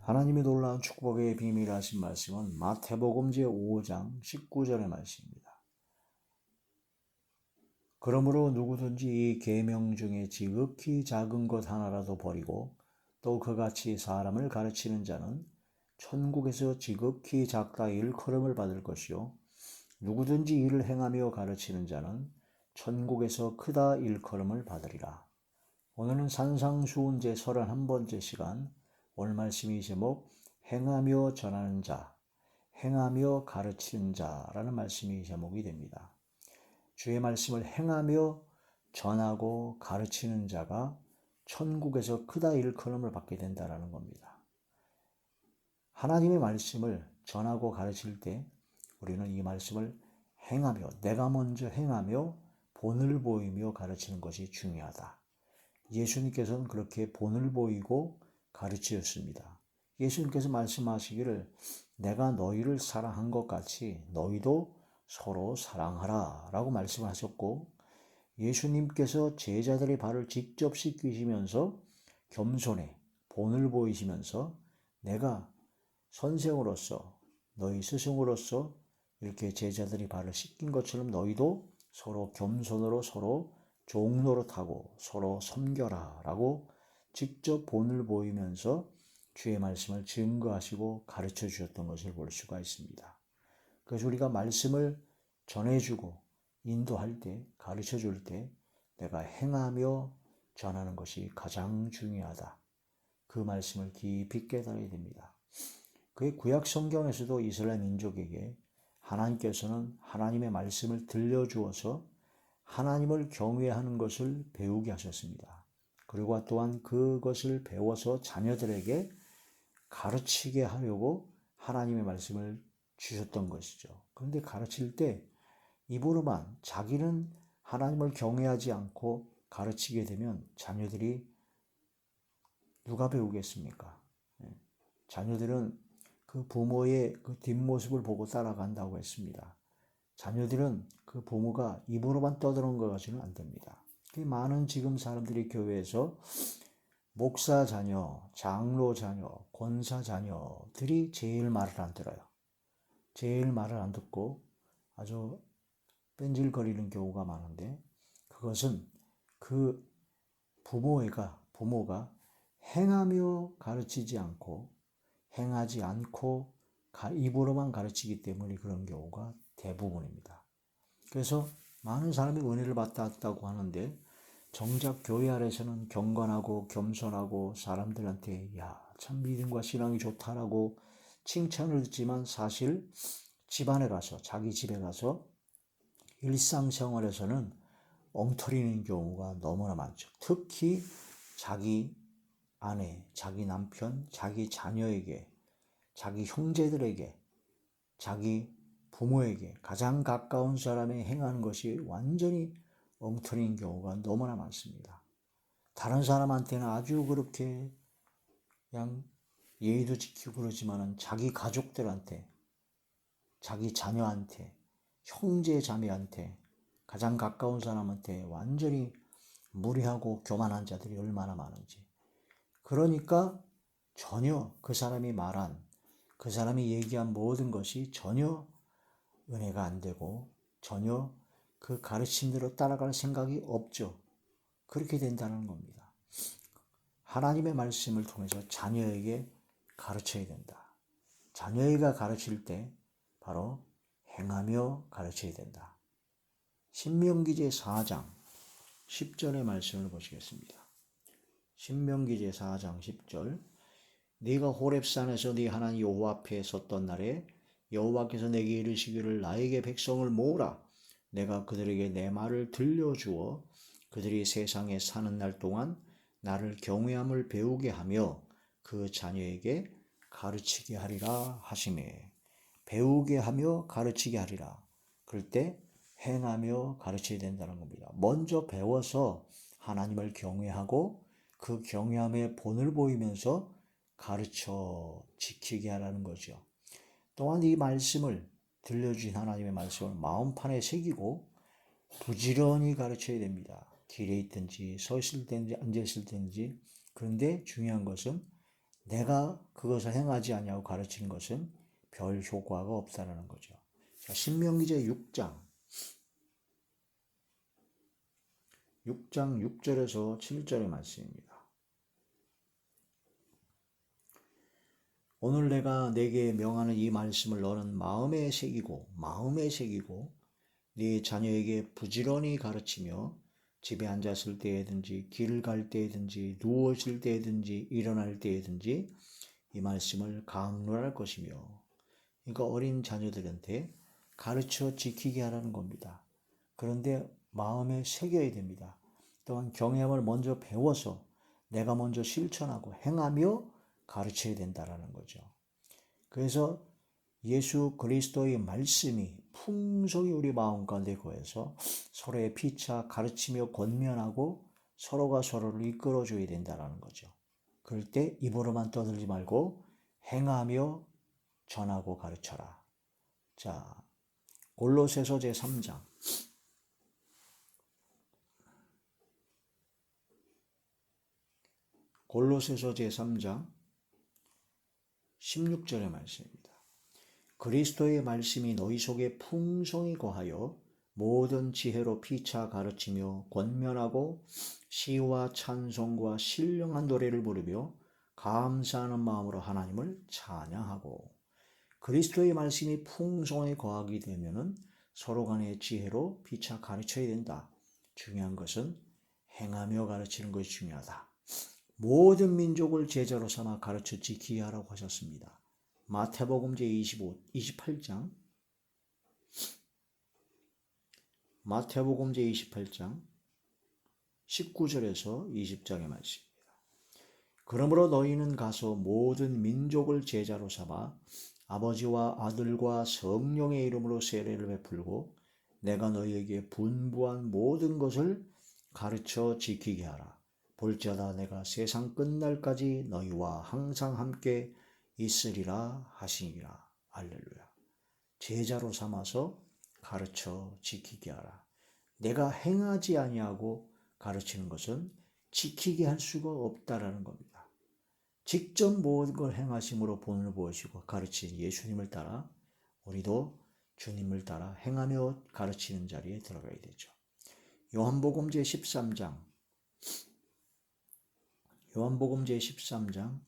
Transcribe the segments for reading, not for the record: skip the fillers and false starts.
하나님의 놀라운 축복의 비밀 하신 말씀은 마태복음 제5장 19절의 말씀입니다. 그러므로 누구든지 이 계명 중에 지극히 작은 것 하나라도 버리고 또 그같이 사람을 가르치는 자는 천국에서 지극히 작다 일컬음을 받을 것이요 누구든지 이를 행하며 가르치는 자는 천국에서 크다 일컬음을 받으리라. 오늘은 산상수훈 제31번째 시간, 오늘 말씀이 제목 행하며 전하는 자, 행하며 가르치는 자라는 말씀이 제목이 됩니다. 주의 말씀을 행하며 전하고 가르치는 자가 천국에서 크다 일컬음을 받게 된다는 겁니다. 하나님의 말씀을 전하고 가르칠 때 우리는 이 말씀을 행하며, 내가 먼저 행하며 본을 보이며 가르치는 것이 중요하다. 예수님께서는 그렇게 본을 보이고 가르치셨습니다. 예수님께서 말씀하시기를 내가 너희를 사랑한 것 같이 너희도 서로 사랑하라 라고 말씀하셨고, 예수님께서 제자들의 발을 직접 씻기시면서 겸손해 본을 보이시면서 내가 선생으로서 너희 스승으로서 이렇게 제자들이 발을 씻긴 것처럼 너희도 서로 겸손으로 서로 종노릇하고 서로 섬겨라 라고 직접 본을 보이면서 주의 말씀을 증거하시고 가르쳐 주셨던 것을 볼 수가 있습니다. 그래서 우리가 말씀을 전해주고 인도할 때, 가르쳐 줄 때 내가 행하며 전하는 것이 가장 중요하다. 그 말씀을 깊이 깨달아야 됩니다. 그의 구약 성경에서도 이스라엘 민족에게 하나님께서는 하나님의 말씀을 들려주어서 하나님을 경외하는 것을 배우게 하셨습니다. 그리고 또한 그것을 배워서 자녀들에게 가르치게 하려고 하나님의 말씀을 주셨던 것이죠. 그런데 가르칠 때 입으로만 자기는 하나님을 경외하지 않고 가르치게 되면 자녀들이 누가 배우겠습니까? 자녀들은 그 부모의 그 뒷모습을 보고 따라간다고 했습니다. 자녀들은 그 부모가 입으로만 떠드는 것 가지고는 안 됩니다. 많은 지금 사람들이 교회에서 목사 자녀, 장로 자녀, 권사 자녀들이 제일 말을 안 들어요. 제일 말을 안 듣고 아주 뺀질거리는 경우가 많은데, 그것은 그 부모가 행하며 가르치지 않고 행하지 않고 입으로만 가르치기 때문에 그런 경우가 대부분입니다. 그래서 많은 사람이 은혜를 받았다고 하는데 정작 교회 안에서는 경건하고 겸손하고 사람들한테 참 믿음과 신앙이 좋다라고 칭찬을 듣지만 사실 집안에 가서, 자기 집에 가서 일상생활에서는 엉터리는 경우가 너무나 많죠. 특히 자기 아내, 자기 남편, 자기 자녀에게, 자기 형제들에게, 자기 부모에게, 가장 가까운 사람에 행하는 것이 완전히 엉터리인 경우가 너무나 많습니다. 다른 사람한테는 아주 그렇게 그냥 예의도 지키고 그러지만은 자기 가족들한테, 자기 자녀한테, 형제 자매한테, 가장 가까운 사람한테 완전히 무례하고 교만한 자들이 얼마나 많은지. 그러니까 전혀 그 사람이 말한, 그 사람이 얘기한 모든 것이 전혀 은혜가 안 되고 전혀 그 가르침대로 따라갈 생각이 없죠. 그렇게 된다는 겁니다. 하나님의 말씀을 통해서 자녀에게 가르쳐야 된다. 자녀에게 가르칠 때 바로 행하며 가르쳐야 된다. 신명기 제4장 10절의 말씀을 보시겠습니다. 신명기 제4장 10절. 네가 호렙산에서 네 하나님 여호와 앞에 섰던 날에 여호와께서 내게 이르시기를 나에게 백성을 모으라. 내가 그들에게 내 말을 들려주어 그들이 세상에 사는 날 동안 나를 경외함을 배우게 하며 그 자녀에게 가르치게 하리라 하시매. 배우게 하며 가르치게 하리라. 그럴 때 행하며 가르쳐야 된다는 겁니다. 먼저 배워서 하나님을 경외하고 그 경외함의 본을 보이면서 가르쳐 지키게 하라는 거죠. 또한 이 말씀을 들려주신 하나님의 말씀을 마음판에 새기고 부지런히 가르쳐야 됩니다. 길에 있든지 서 있을 때든지 앉아 있을 때든지. 그런데 중요한 것은 내가 그것을 행하지 아니하고 가르치는 것은 별 효과가 없다는 거죠. 자, 신명기제 6장 6절에서 7절의 말씀입니다. 오늘 내가 네게 명하는 이 말씀을 너는 마음에 새기고 네 자녀에게 부지런히 가르치며 집에 앉았을 때에든지 길을 갈 때에든지 누웠을 때에든지 일어날 때에든지 이 말씀을 강론할 것이며, 그러니까 어린 자녀들한테 가르쳐 지키게 하라는 겁니다. 그런데 마음에 새겨야 됩니다. 또한 경험을 먼저 배워서 내가 먼저 실천하고 행하며 가르쳐야 된다는 거죠. 그래서 예수 그리스도의 말씀이 풍성히 우리 마음 가운데 거해서 서로의 피차 가르치며 권면하고 서로가 서로를 이끌어줘야 된다는 거죠. 그럴 때 입으로만 떠들지 말고 행하며 전하고 가르쳐라. 자, 골로새서 제3장 골로새서 제3장 16절의 말씀입니다. 그리스도의 말씀이 너희 속에 풍성히 거하여 모든 지혜로 피차 가르치며 권면하고 시와 찬송과 신령한 노래를 부르며 감사하는 마음으로 하나님을 찬양하고. 그리스도의 말씀이 풍성히 거하게 되면은 서로 간의 지혜로 피차 가르쳐야 된다. 중요한 것은 행하며 가르치는 것이 중요하다. 모든 민족을 제자로 삼아 가르쳐 지키게 하라고 하셨습니다. 마태복음 제28장 마태복음 제28장 19절에서 20장의 말씀입니다. 그러므로 너희는 가서 모든 민족을 제자로 삼아 아버지와 아들과 성령의 이름으로 세례를 베풀고 내가 너희에게 분부한 모든 것을 가르쳐 지키게 하라. 볼지어다 내가 세상 끝날까지 너희와 항상 함께 있으리라 하시니라. 할렐루야. 제자로 삼아서 가르쳐 지키게 하라. 내가 행하지 아니하고 가르치는 것은 지키게 할 수가 없다라는 겁니다. 직접 모든 걸 행하심으로 본을 보시고 가르친 예수님을 따라 우리도 주님을 따라 행하며 가르치는 자리에 들어가야 되죠. 요한복음 제13장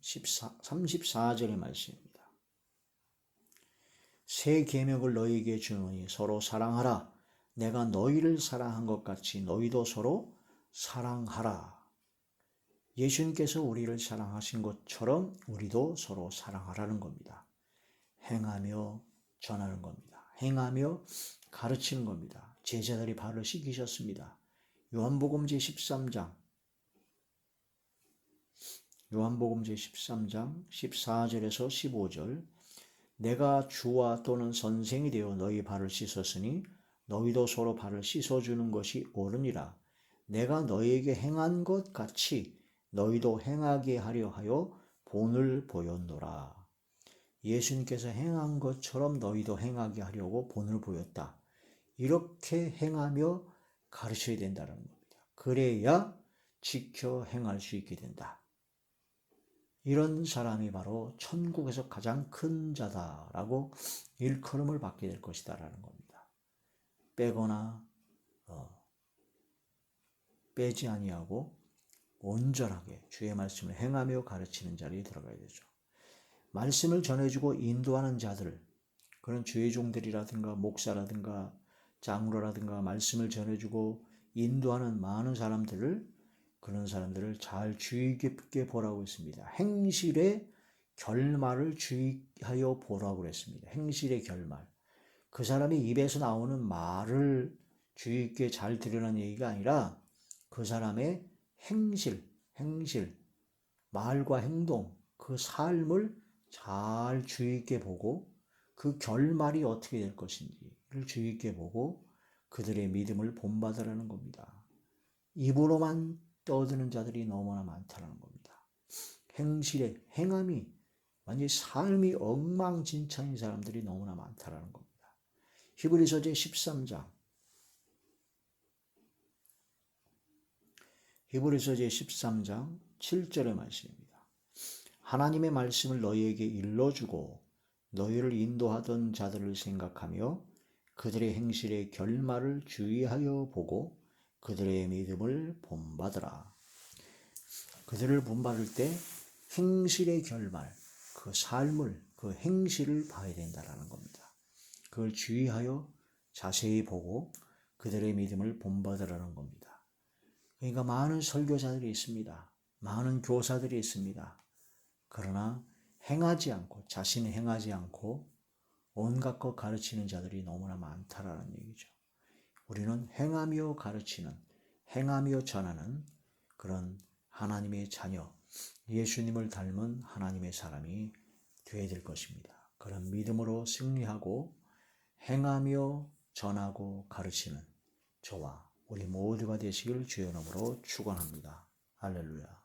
34절의 말씀입니다. 새 계명을 너희에게 주노니 서로 사랑하라. 내가 너희를 사랑한 것 같이 너희도 서로 사랑하라. 예수님께서 우리를 사랑하신 것처럼 우리도 서로 사랑하라는 겁니다. 행하며 전하는 겁니다. 행하며 가르치는 겁니다. 제자들이 발을 씻기셨습니다. 요한복음 제13장 14절에서 15절 내가 주와 또는 선생이 되어 너희 발을 씻었으니 너희도 서로 발을 씻어주는 것이 옳으니라. 내가 너희에게 행한 것 같이 너희도 행하게 하려 하여 본을 보였노라. 예수님께서 행한 것처럼 너희도 행하게 하려고 본을 보였다. 이렇게 행하며 가르쳐야 된다는 겁니다. 그래야 지켜 행할 수 있게 된다. 이런 사람이 바로 천국에서 가장 큰 자다라고 일컬음을 받게 될 것이다라는 겁니다. 빼거나 빼지 아니하고 온전하게 주의 말씀을 행하며 가르치는 자리에 들어가야 되죠. 말씀을 전해주고 인도하는 자들, 그런 주의 종들이라든가 목사라든가 장로라든가 말씀을 전해주고 인도하는 많은 사람들을 그런 사람들을 잘 주의 깊게 보라고 했습니다. 행실의 결말을 주의하여 보라고 했습니다. 행실의 결말. 그 사람이 입에서 나오는 말을 주의 깊게 잘 들으라는 얘기가 아니라 그 사람의 행실, 말과 행동, 그 삶을 잘 주의 깊게 보고 그 결말이 어떻게 될 것인지를 주의 깊게 보고 그들의 믿음을 본받으라는 겁니다. 입으로만 떠드는 자들이 너무나 많다는 겁니다. 행실의 행함이 완전히 삶이 엉망진창인 사람들이 너무나 많다는 겁니다. 히브리서 제13장 7절의 말씀입니다. 하나님의 말씀을 너희에게 일러주고 너희를 인도하던 자들을 생각하며 그들의 행실의 결말을 주의하여 보고 그들의 믿음을 본받으라. 그들을 본받을 때 행실의 결말, 그 삶을, 그 행실을 봐야 된다라는 겁니다. 그걸 주의하여 자세히 보고 그들의 믿음을 본받으라는 겁니다. 그러니까 많은 설교자들이 있습니다. 많은 교사들이 있습니다. 그러나 행하지 않고, 자신이 행하지 않고 온갖 것 가르치는 자들이 너무나 많다라는 얘기죠. 우리는 행하며 가르치는, 행하며 전하는 그런 하나님의 자녀, 예수님을 닮은 하나님의 사람이 되어야 될 것입니다. 그런 믿음으로 승리하고 행하며 전하고 가르치는 저와 우리 모두가 되시길 주의 이름으로 축원합니다. 할렐루야.